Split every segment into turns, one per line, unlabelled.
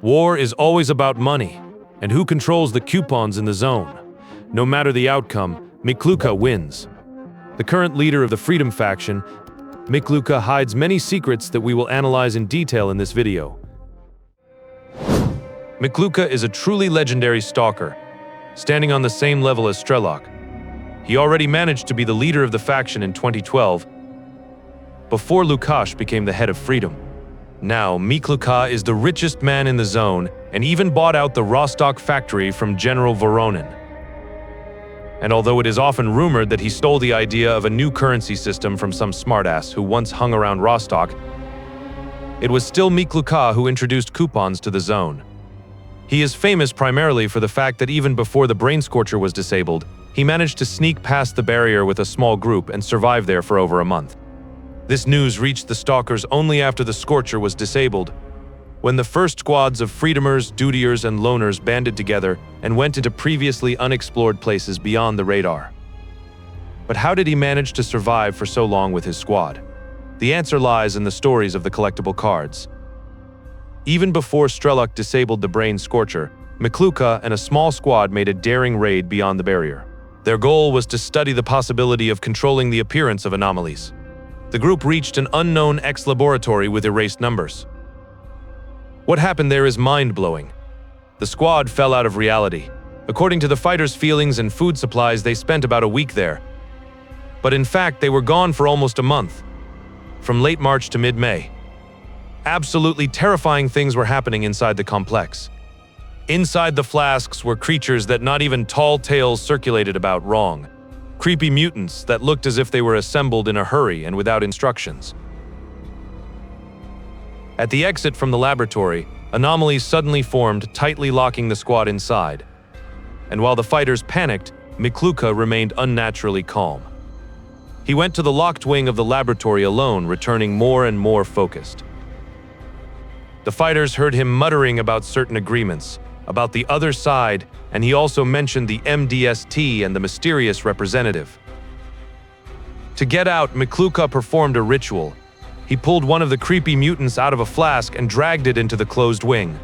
War is always about money, and who controls the coupons in the zone. No matter the outcome, MIKLUHA wins. The current leader of the Freedom faction, MIKLUHA, hides many secrets that we will analyze in detail in this video. MIKLUHA is a truly legendary stalker, standing on the same level as Stalker. He already managed to be the leader of the faction in 2012, before Lukash became the head of Freedom. Now, MIKLUHA is the richest man in the zone and even bought out the Rostock factory from General Voronin. And although it is often rumored that he stole the idea of a new currency system from some smartass who once hung around Rostock, it was still MIKLUHA who introduced coupons to the zone. He is famous primarily for the fact that even before the Brain Scorcher was disabled, he managed to sneak past the barrier with a small group and survive there for over a month. This news reached the Stalkers only after the Scorcher was disabled, when the first squads of Freedomers, Dutiers, and Loners banded together and went into previously unexplored places beyond the radar. But how did he manage to survive for so long with his squad? The answer lies in the stories of the collectible cards. Even before Stalker disabled the Brain Scorcher, MIKLUHA and a small squad made a daring raid beyond the barrier. Their goal was to study the possibility of controlling the appearance of anomalies. The group reached an unknown X-laboratory with erased numbers. What happened there is mind-blowing. The squad fell out of reality. According to the fighters' feelings and food supplies, they spent about a week there. But in fact, they were gone for almost a month, from late March to mid-May. Absolutely terrifying things were happening inside the complex. Inside the flasks were creatures that not even tall tales circulated about wrong. Creepy mutants that looked as if they were assembled in a hurry and without instructions. At the exit from the laboratory, anomalies suddenly formed, tightly locking the squad inside. And while the fighters panicked, MIKLUHA remained unnaturally calm. He went to the locked wing of the laboratory alone, returning more and more focused. The fighters heard him muttering about certain agreements, about the other side, and he also mentioned the MDST and the mysterious representative. To get out, MIKLUHA performed a ritual. He pulled one of the creepy mutants out of a flask and dragged it into the closed wing.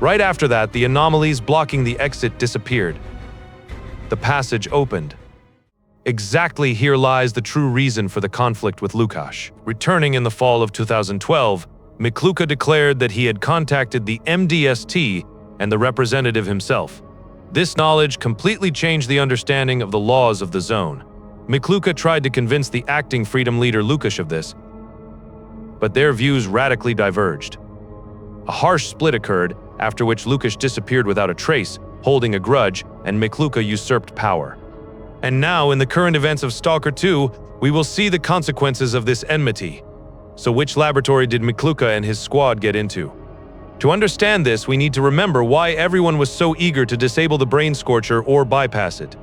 Right after that, the anomalies blocking the exit disappeared. The passage opened. Exactly here lies the true reason for the conflict with Lukash. Returning in the fall of 2012, MIKLUHA declared that he had contacted the MDST and the representative himself. This knowledge completely changed the understanding of the laws of the zone. MIKLUHA tried to convince the acting Freedom leader Lukash of this, but their views radically diverged. A harsh split occurred, after which Lukash disappeared without a trace, holding a grudge, and MIKLUHA usurped power. And now, in the current events of Stalker 2, we will see the consequences of this enmity. So which laboratory did MIKLUHA and his squad get into? To understand this, we need to remember why everyone was so eager to disable the Brain Scorcher or bypass it.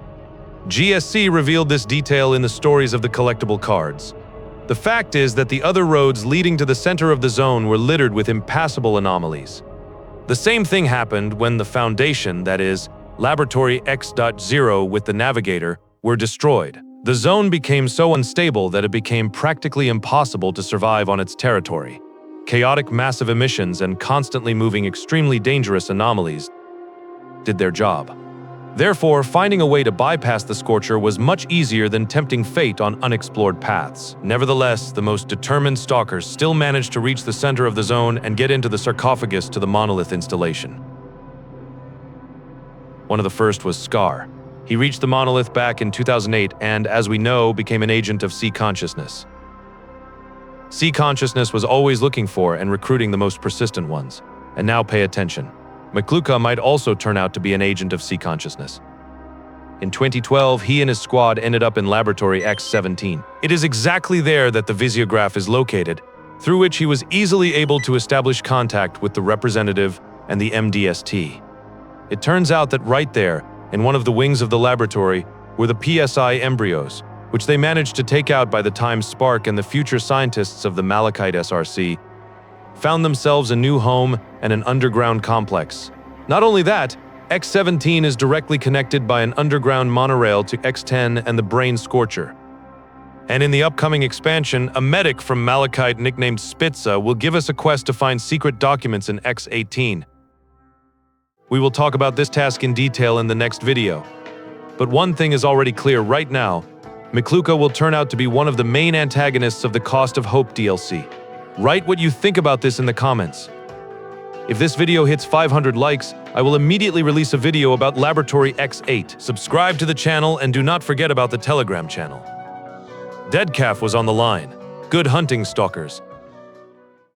GSC revealed this detail in the stories of the collectible cards. The fact is that the other roads leading to the center of the zone were littered with impassable anomalies. The same thing happened when the Foundation, that is, Laboratory X.0 with the Navigator, were destroyed. The zone became so unstable that it became practically impossible to survive on its territory. Chaotic massive emissions and constantly moving extremely dangerous anomalies did their job. Therefore, finding a way to bypass the Scorcher was much easier than tempting fate on unexplored paths. Nevertheless, the most determined stalkers still managed to reach the center of the zone and get into the sarcophagus to the monolith installation. One of the first was Scar. He reached the monolith back in 2008 and, as we know, became an agent of C Consciousness. C Consciousness was always looking for and recruiting the most persistent ones. And now pay attention. MIKLUHA might also turn out to be an agent of C Consciousness. In 2012, he and his squad ended up in Laboratory X-17. It is exactly there that the visiograph is located, through which he was easily able to establish contact with the representative and the MDST. It turns out that right there, in one of the wings of the laboratory, were the PSI embryos, which they managed to take out by the time Spark and the future scientists of the Malachite SRC found themselves a new home and an underground complex. Not only that, X-17 is directly connected by an underground monorail to X-10 and the Brain Scorcher. And in the upcoming expansion, a medic from Malachite nicknamed Spitza will give us a quest to find secret documents in X-18. We will talk about this task in detail in the next video. But one thing is already clear right now. MIKLUHA will turn out to be one of the main antagonists of the Cost of Hope DLC. Write what you think about this in the comments. If this video hits 500 likes, I will immediately release a video about Laboratory X8. Subscribe to the channel and do not forget about the Telegram channel. DEDKAF was on the line. Good hunting, stalkers.